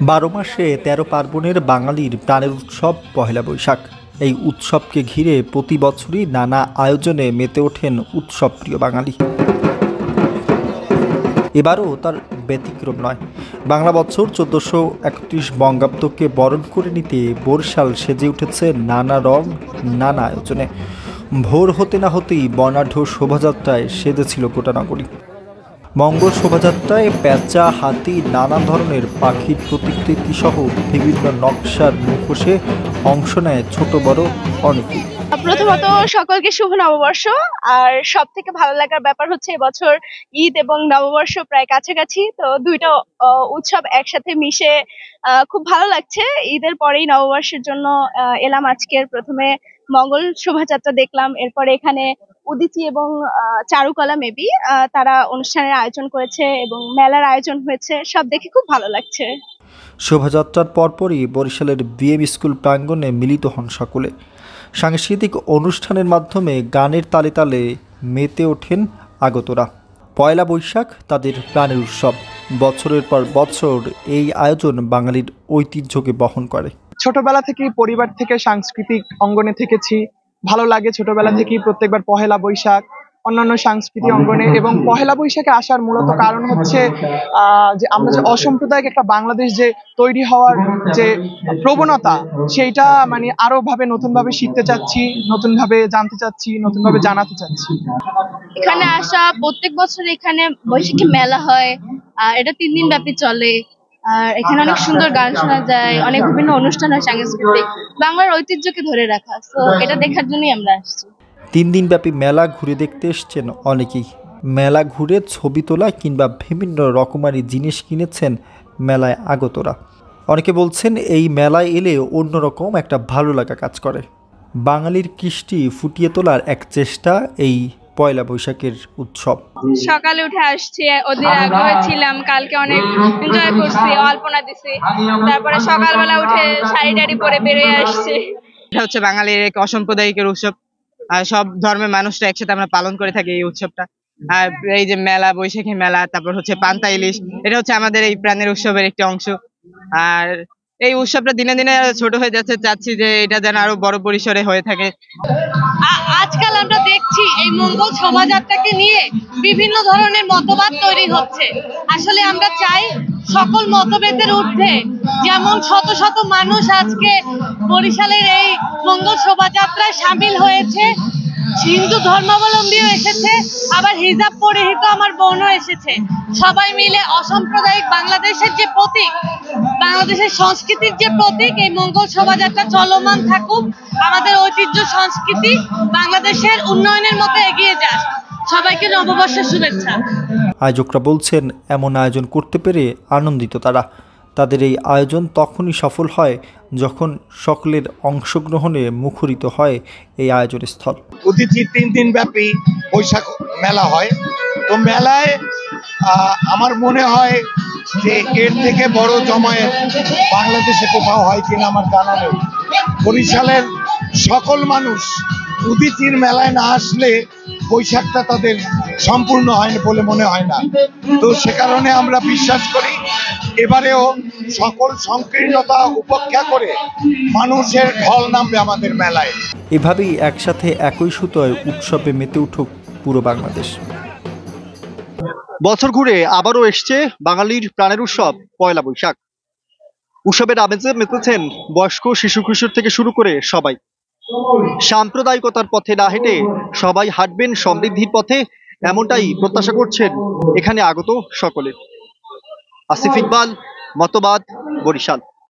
বারো মাসে ১৩ পার্বণের বাঙালির প্রাণের উৎসব পহেলা বৈশাখ। এই উৎসবকে ঘিরে প্রতি বছরই নানা আয়োজনে মেতে ওঠেন উৎসবপ্রিয় বাঙালি। এবারও তার ব্যতিক্রম নয়। বাংলা বছর ১৪৩১ বঙ্গাব্দকে বরণ করে নিতে বরিশাল সেজে উঠেছে নানা রং, নানা আয়োজনে। ভোর হতে না হতেই বর্ণাঢ্য শোভাযাত্রায় সেজেছিল গোটা নগরী। মঙ্গল শোভাযাত্রায় পেঁচা, হাতি, নানা ধরনের পাখির প্রতিকৃতি সহ বিভিন্ন নকশার মুখোশে অংশ নেয় ছোট বড় অনেকেই। প্রথমত সকলকে শুভ নববর্ষ। আর সব থেকে ভালো লাগার ব্যাপার হচ্ছে এবছর ঈদ এবং নববর্ষ প্রায় কাছাকাছি, তো দুইটা উৎসব একসাথে মিশে খুব ভালো লাগছে। ঈদের পরেই নববর্ষের জন্য এলাম আজকের প্রথমে মঙ্গল শোভাযাত্রা দেখলাম, এরপরে এখানে উদীচী এবং চারুকলা মেবি তারা অনুষ্ঠানের আয়োজন করেছে এবং মেলার আয়োজন হয়েছে, সব দেখে খুব ভালো লাগছে। শোভাযাত্রার পরপরই বরিশালের বিএম স্কুল প্রাঙ্গণে মিলিত হন সকলে। সাংস্কৃতিক অনুষ্ঠানের মাধ্যমে গানের তালে তালে মেতে ওঠেন আগতরা। পয়লা বৈশাখ তাদের প্রাণের উৎসব। বছরের পর বছর এই আয়োজন বাঙালির ঐতিহ্যকে বহন করে। ছোটবেলা থেকেই পরিবার থেকে সাংস্কৃতিক অঙ্গনে থেকেছি, ভালো লাগে ছোটবেলা থেকেই প্রত্যেকবার পহেলা বৈশাখ, অন্যান্য সাংস্কৃতিক অঙ্গনে। এবং পহেলা বৈশাখে আসার মূলত কারণ হচ্ছে যে আমরা যে অসাম্প্রদায়িক একটা বাংলাদেশ যে তৈরি হওয়ার যে প্রবণতা, সেইটা মানে আরো ভাবে নতুন ভাবে শিখতে চাচ্ছি, নতুন ভাবে জানতে চাচ্ছি, নতুন ভাবে জানাতে চাচ্ছি। এখানে আসা প্রত্যেক বছর এখানে বৈশাখী মেলা হয়, আর এটা ৩ দিন ব্যাপী চলে। আর এখানে অনেক সুন্দর গান শোনা যায়, অনেক বিভিন্ন অনুষ্ঠান হয় সাংস্কৃতিক, বাংলার ঐতিহ্যকে ধরে রাখা। তো এটা দেখার জন্যই আমরা আসছি। ৩ দিনব্যাপী মেলা ঘুরে দেখতে এসছেন অনেকেই। মেলা ঘুরে ছবি তোলা কিংবা বিভিন্ন রকমারি জিনিস কিনেছেন মেলায় আগতরা। অনেকে বলছেন এই মেলায় এলে অন্যরকম একটা ভালো লাগা কাজ করে। বাঙালির কৃষ্টি ফুটিয়ে তোলার এক চেষ্টা এই পয়লা বৈশাখের উৎসব। সকালে উঠে আসছি, ওদের আগ্রহে ছিলাম, কালকে অনেক এনজয় করছি, আলপনা দিছি, তারপরে সকালবেলা উঠে শাড়ি টাড়ি পরে বেরিয়ে আসছি। এটা হচ্ছে বাঙালির এক অসাম্প্রদায়িকের উৎসব, আর সব ধর্মের মানুষরা একসাথে আমরা পালন করে থাকি এই উৎসবটা। আর এই যে মেলা, বৈশাখী মেলা, তারপর হচ্ছে পান্তা ইলিশ, এটা হচ্ছে আমাদের এই প্রাণের উৎসবের একটি অংশ। আর এই উৎসবটা দিনে দিনে ছোট হয়ে যাচ্ছে, চাচ্ছি যে এটা যেন আরো বড় পরিসরে হয়ে থাকে। আজকাল আমরা দেখছি এই মঙ্গল শোভাযাত্রাকে নিয়ে বিভিন্ন ধরনের মতবাদ তৈরি হচ্ছে। আসলে আমরা চাই সকল মতভেদের ঊর্ধ্বে, যেমন শত শত মানুষ আজকে বরিশালের এই মঙ্গল শোভাযাত্রায় সামিল হয়েছে, হিন্দু ধর্মাবলম্বীও এসেছে, আবার হিজাব পরিহিত আমার বোনও এসেছে। সবাই মিলে অসাম্প্রদায়িক বাংলাদেশের যে প্রতীক, বাংলাদেশের সংস্কৃতির যে প্রতীক, এই মঙ্গল শোভাযাত্রা চলমান থাকুক, আমাদের ঐতিহ্য সংস্কৃতি বাংলাদেশের উন্নয়নের মতো এগিয়ে যাক। সবাইকে নববর্ষের শুভেচ্ছা। আয়োজকরা বলছেন এমন আয়োজন করতে পেরে আনন্দিত তারা। তাদের এই আয়োজন তখনই সফল হয় যখন সকলের অংশগ্রহণে মুখরিত হয় এই আয়োজনের স্থল। উদীচী ৩ দিন ব্যাপী বৈশাখ মেলা হয়। তো মেলায় আমার মনে হয় যে এর থেকে বড় জমায়েত বাংলাদেশে কোথাও হয় কিনা আমার জানা নেই। বরিশালের সকল মানুষ উদীচীর মেলায় না আসলে বৈশাখটা তাদের সম্পূর্ণ হয় বলে মনে হয় না। তো সে কারণে আমরা বিশ্বাস করি এবারেও সকল সংকীর্ণতা উপেক্ষা করে মানুষের ঢল নামবে আমাদের মেলায়। এভাবেই একসাথে একই সুতোয় উৎসবে মেতে উঠুক পুরো বাংলাদেশ। বছর ঘুরে আবারও এসছে বাঙালির প্রাণের উৎসব পয়লা বৈশাখ। উৎসবের আমেজে মেতেছেন বয়স্ক, শিশু কিশোর থেকে শুরু করে সবাই। সাম্প্রদায়িকতার পথে না হেঁটে সবাই হাঁটবেন সমৃদ্ধির পথে, এমনটাই প্রত্যাশা করছেন এখানে আগত সকলে। আসিফ ইকবাল, মতবাদ, বরিশাল।